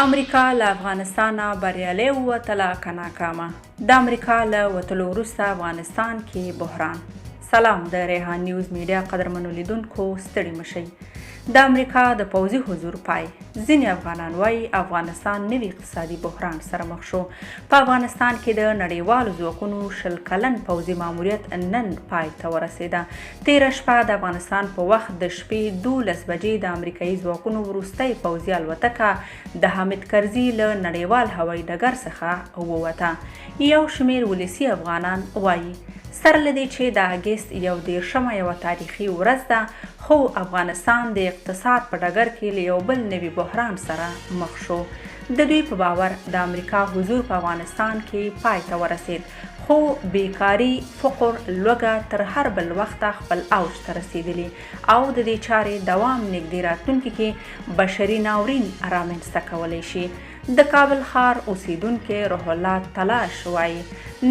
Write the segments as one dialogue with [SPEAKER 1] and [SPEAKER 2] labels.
[SPEAKER 1] امریکا له افغانستانه بریالۍ ووتله که ناکامه؟ د امریکا له وتلو وروسته افغانستان کې بحران. سلام د ریحان نیوز میډیا قدرمنو لیدونکو، ستړي مشئ. د امریکا د پوځي حضور پای. ځینې افغانان وایي افغانستان نوي اقتصادي بحران سره مخ شو. په افغانستان کې د نړیوالو ځواکونو 20 کلن پوځي ماموریت نن پای ته ورسېده. تېره شپه د افغانستان په وخت د شپې 12 بجې د امریکایي ځواکونو وروستۍ پوځي الوتکه د حامد کرزي له نړیوال هوایي ډګر څخه ووته. یو شمېر ولسي افغانان وایي سره له دې چې د اګست 11 یوه تاریخي ورځ ده، خو افغانستان د اقتصاد په ډګر کې له یو بل نوي بحران سره مخ شو. د دوی په باور د امریکا حضور په افغانستان کې پای ته ورسید، خو بیکاري، فقر، لوږه تر هر بل وخته خپل اوج ته رسیدلي او د دې چارې دوام نږدې راتلونکي کې بشري ناورین رامنځته کولی شي. د کابل ښار اوسیدونکی روح الله تلاش وایي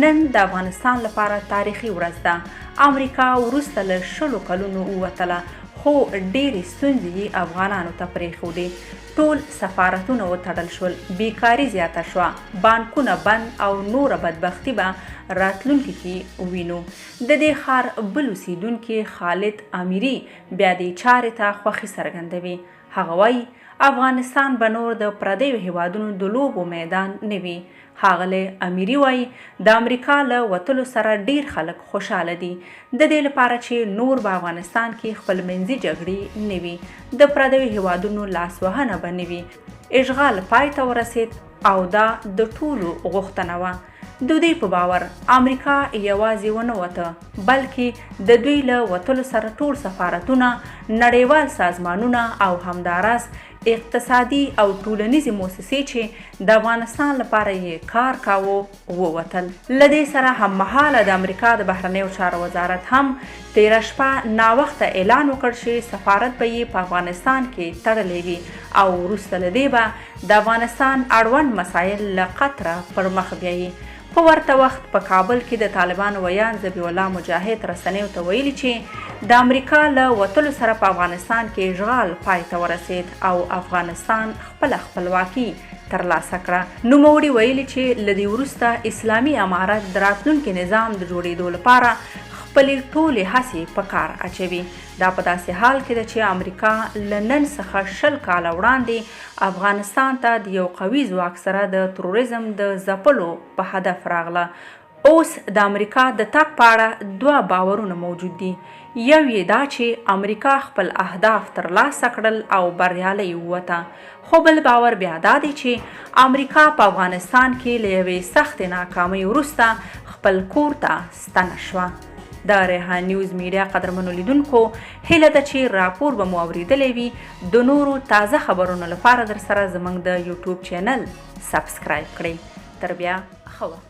[SPEAKER 1] نن د افغانستان لپاره تاریخي ورځ ده. امریکا وروسته له 20 کلونو ووتله، خو ډېرې ستونزې افغانانو ته پرېښودې. ټول سفارتونه وتړل شول، بیکاري زیاته شوه، بانکونه بند او نوره بدبختي به راتلونکي کې وینو. د دې ښار بل اوسیدونکي خالد امیري بیا دې چارې ته خوښي څرګندوي. هغه وایي افغانستان به نور د پردیو هیوادونو د لوبو میدان نه وي. ښاغلی امیري وایي د امریکا له وتلو سره ډیر خلک خوشحاله دي، د دې لپاره چې نور به افغانستان کې خپلمنځي جګړې نه وي، د پردیو هیوادونو لاسوهنه به نه وي. اشغال پای ته ورسید او دا د ټولو غوښتنه وه. د دوی په باور امریکا یوازې ونه وته، بلکې د دوی له وتلو سره ټول سفارتونه، نړیوال سازمانونه او همداراز اقتصادي او ټولنیزې موسسې چې د افغانستان لپاره یې کار کاوه ووتل. له دې سره هممهاله د امریکا د بهرنیو چارو وزارت هم تېره شپه ناوخته اعلان وکړ چې سفارت به یې په افغانستان کې تړلی وي او وروسته له دې به د افغانستان اړوند مسایل له قطره پر مخ بیایي. په ورته وخت په کابل کې د طالبانو ویان ذبیح الله مجاهد رسنیو ته ویلي چې د امریکا له وتلو سره په افغانستان کې اشغال پای ته ورسید او افغانستان خپله خپلواکي ترلاسه کړه. نوموړي ویلي چې له دې وروسته اسلامي امارت د راتلونکي نظام د جوړېدو لپاره خپلې ټولې هڅې په کار اچوي. دا په داسې حال کې ده چې امریکا له نن څخه 20 کاله وړاندې افغانستان ته د یو قوي ځواک سره د تروریزم د ځپلو په هدف راغله. اوس د امریکا د تګ په اړه 2 باورونه موجود دي. یو یې دا چې امریکا خپل اهداف ترلاسه کړل او بریالۍ ووته، خو بل باور بیا دا دی چې امریکا په افغانستان کې له یوې سختې ناکامۍ وروسته خپل کور ته ستنه شوه. د ریحان نیوز میډیا قدرمنو لیدونکو، هیله ده چې راپور به مو اوریدلی وي. د نورو تازه خبرونو لپاره در سره زموږ د یوټیوب چینل سبسکرایب کړئ. تر بیا ښه وخت.